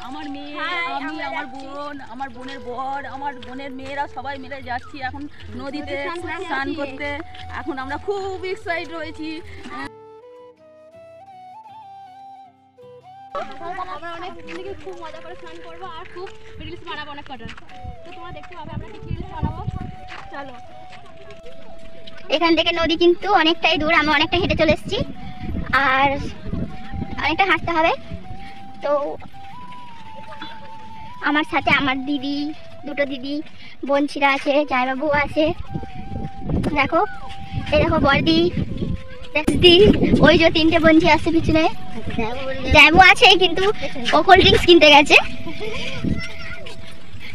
আমার মেয়ে, আমি, আমার বোন, আমার বোনের বর, আমার বোনের মেয়েরা সবাই মিলে যাচ্ছি এখন নদীতে স্নান করতে। এখন আমরা খুব এক্সাইটেড রয়েছি। আমরা অনেক দিকে খুব মজা করে স্নান করবো আর খুব রিলস বানাবো অনেক কটা। তো তোমরা দেখতে পাবে আমরা কি রিলস বানাবো। চলো। এখান থেকে নদী কিন্তু অনেকটাই দূর, আমরা অনেকটা হেঁটে চলে এসেছি আর অনেকটা হাঁটতে হবে। তো আমার সাথে আমার দিদি, দুটো দিদি বোনছিরা আছে, জামাইবাবু আছে। দেখো এই দেখো বড়দি, ওই যে তিনটে বোনঝি আসছে পিছনে, জামাইবাবু আছে কিন্তু ও কোল্ড ড্রিঙ্কস কিনতে গেছে।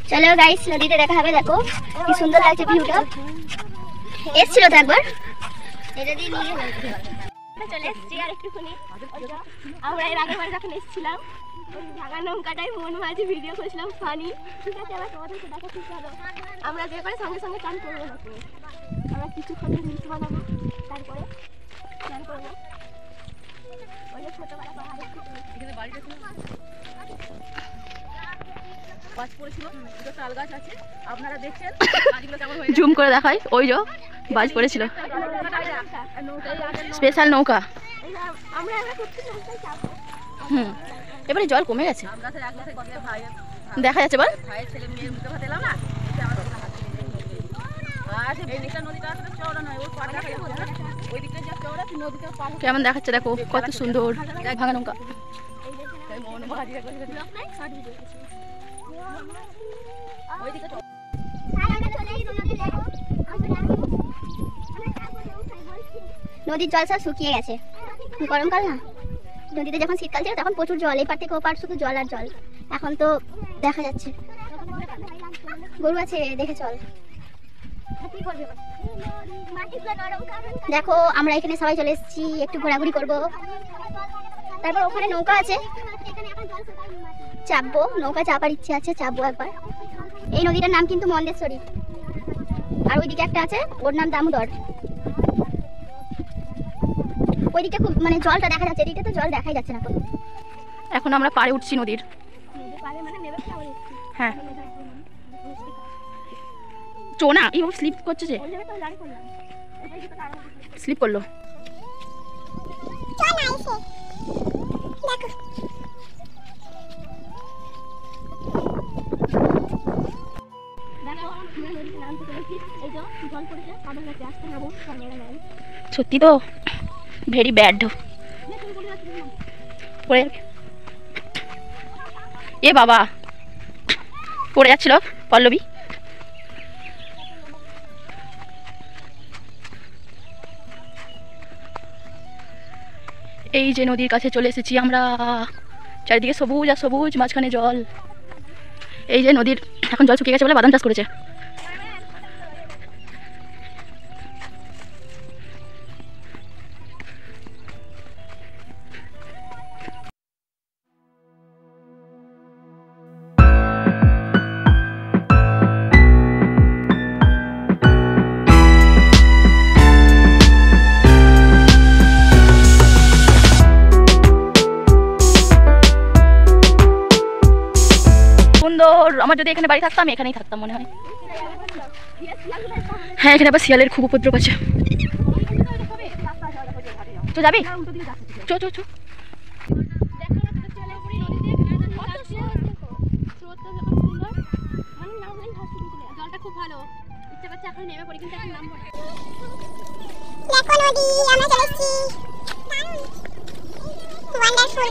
চলো গাইস, নদীতে দেখা হবে। দেখো কি সুন্দর লাগছে ভিউটা। এসছিল তো একবার, এটা দিয়ে নিয়ে চলে এসছি আর একটুখানি। আমরা এর আগের বার যখন এসেছিলাম ওই ভাঙা নৌকাটাই মন মাঝে ভিডিও করেছিলাম ফানি। ঠিক আছে, এবার তোমাদেরকে দেখাচ্ছি। চলো আমরা যে করে সঙ্গে সঙ্গে চান করবো না, আমরা কিছুক্ষণ রিলস বানাবো, তারপরে চান করবো। ওই যে ছোটবেলা গাছ পড়েছিল, দুটো তাল গাছ আছে, আপনারা দেখছেন। জুম করে দেখাই, ওই যে বাজ পড়েছিল। স্পেশাল নৌকা। আমরা এবার করছি নৌকায় চাপবো। এবারে জল কমে গেছে, দেখা যাচ্ছে। বল ভাইয়ের ছেলে মেয়ের মুখে ভাত এলাম না, আর বেনিটা নদীটা আসলে চওড়া নয়, ওই পাড়টা ওই দিকটা যা চওড়া নদীটা পার কেমন দেখাচ্ছে, দেখো কত সুন্দর ভাঙা নৌকা। নদীর জল সব শুকিয়ে গেছে, গরমকাল না। নদীতে যখন শীতকাল ছিল তখন প্রচুর জল, এই পার থেকে ও পার শুধু জল আর জল। এখন তো দেখা যাচ্ছে গরু আছে, দেখে চল। দেখো আমরা এখানে সবাই চলে এসেছি, একটু ঘোরাঘুরি করব। তারপর ওখানে নৌকা আছে, চাপবো। নৌকা চাপার ইচ্ছে আছে, চাপবো একবার। এই নদীটার নাম কিন্তু মন্দেশ্বরী, আর ওইদিকে একটা আছে, ওর নাম দামোদর। ওইদিকে খুব মানে জলটা দেখা যাচ্ছে, এদিকে তো জল দেখাই যাচ্ছে না। এখন আমরা পাড়ে উঠছি নদীর। হ্যাঁ, চো না, এইভাবে স্লিপ করছে, যে স্লিপ করলো। সত্যি তো ভেরি ব্যাড। এ বাবা, পড়ে যাচ্ছিল পল্লবী। এই যে নদীর কাছে চলে এসেছি আমরা, চারিদিকে সবুজ আর সবুজ, মাঝখানে জল। এই যে নদীর এখন জল শুকিয়ে গেছে বলে বাদাম চাষ করেছে। আমার যদি এখানে বাড়ি থাকতাম আমি এখানেই থাকতাম মনে হয়। হ্যাঁ, এখানে আবার শিয়ালের খুব উপদ্রব আছে। তো যাবি, চো চো চো। জলটা খুব ভালো, ইচ্ছা করছে এখন নেমে পড়ি, কিন্তু এখন নামবো না। দেখো নদী, আমরা চলে এসেছি। ওয়ান্ডারফুল।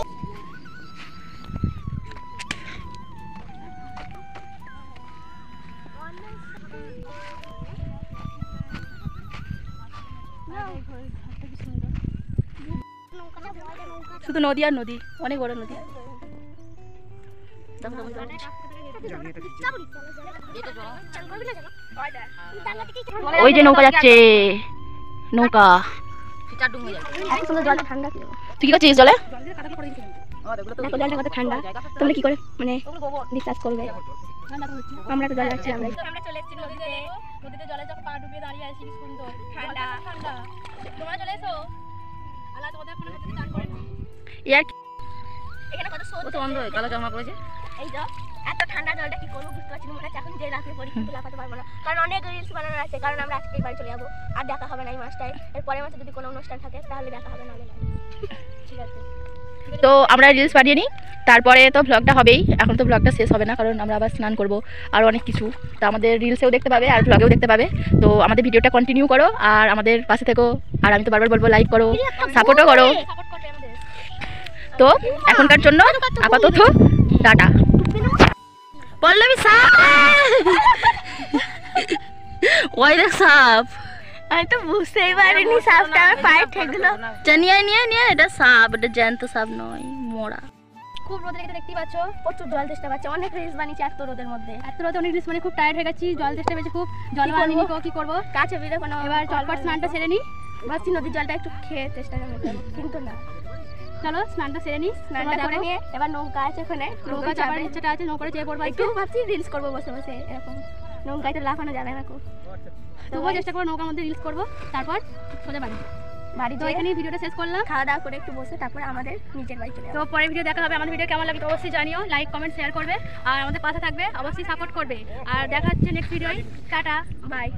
শুধু নদী আর নদী, অনেক বড় নদী। ওই যে নৌকা যাচ্ছে, নৌকা। তুই কি করছিস জলে? দেখো জলটা কত ঠান্ডা, তোমরা কি করে মানে বিশ্বাস করবে? আমরা তো জলে যাচ্ছি। আমরা চলে এসেছি নদীতে, নদীতে জলে যখন পা ডুবিয়ে দাঁড়িয়ে আছি, কি সুন্দর ঠান্ডা ঠান্ডা। তোমরা চলে এসো। আল্লাহ তোমাদের এখন চান করে ইয়ার এখানে কত বন্ধ হয়ে কালো জামা পরেছে। এই তো এত ঠান্ডা জলটা কি করবো বুঝতে পারছি না, মনে হচ্ছে এখন যে রাখলে পরীক্ষা কিন্তু লাফাতে পারবো না, কারণ অনেক রিলস বানানোর আছে, কারণ আমরা আজকে বাড়ি চলে যাবো, আর দেখা হবে না এই মাসটায়, এর পরের মাসে যদি কোনো অনুষ্ঠান থাকে তাহলে দেখা হবে, নাহলে নয়। ঠিক আছে, তো আমরা রিলস বানিয়ে নিই, তারপরে তো ভ্লগটা হবেই। এখন তো ভ্লগটা শেষ হবে না, কারণ আমরা আবার স্নান করব আর অনেক কিছু, তো আমাদের রিলসেও দেখতে পাবে আর ভ্লগেও দেখতে পাবে। তো আমাদের ভিডিওটা কন্টিনিউ করো আর আমাদের পাশে থেকো, আর আমি তো বারবার বলবো লাইক করো, সাপোর্টও করো। সাপোর্ট করবে আমাদের। তো এখনকার জন্য আপাতত টাটা। পল্লবী সাপ, ওই দেখ সাপ, আমি তো বুঝতেই পারিনি সাপটা আমার পায়ে ঠেকলো। নিয়ে নিয়ে নিয়ে, এটা সাপ, এটা জ্যান্ত সাপ নয়, মোড়া। খুব রোদে লেগে দেখতেই পাচ্ছ, প্রচুর জল তেষ্টা পাচ্ছে, অনেক রিলস বানিয়েছি এত রোদের মধ্যে, এত রোদে অনেক রিলস মানে খুব টায়ার্ড হয়ে গেছি, জল তেষ্টা পেয়েছে খুব, জল আনিনি তো কি করবো। কাছে বিলে কোনো এবার চটপট স্নানটা সেরে নিই, ভাবছি নদীর জলটা একটু খেয়ে চেষ্টা করবো, কিন্তু না, চলো স্নানটা সেরে নিই। স্নানটা করে নিয়ে এবার নৌকা আছে ওখানে, নৌকা চাপার ইচ্ছাটা আছে, নৌকাটা চেয়ে পড়বো একটু একটু, ভাবছি রিলস করবো বসে বসে, এরকম নৌকায় তো লাফানো যাবে না খুব, তবুও চেষ্টা করবো নৌকার মধ্যে রিলস করবো, তারপর সোজা বাড়ি। বাড়ি তো তো এখানেই ভিডিওটা শেষ করলাম। খাওয়া দাওয়া করে একটু বসে তারপর আমাদের নিজের বাড়ি চলে তো যাবো। পরের ভিডিও দেখা হবে। আমাদের ভিডিও কেমন লাগে তো অবশ্যই জানিও, লাইক কমেন্ট শেয়ার করবে আর আমাদের পাশে থাকবে, অবশ্যই সাপোর্ট করবে। আর দেখা হচ্ছে নেক্সট ভিডিওয়, টাটা বাই।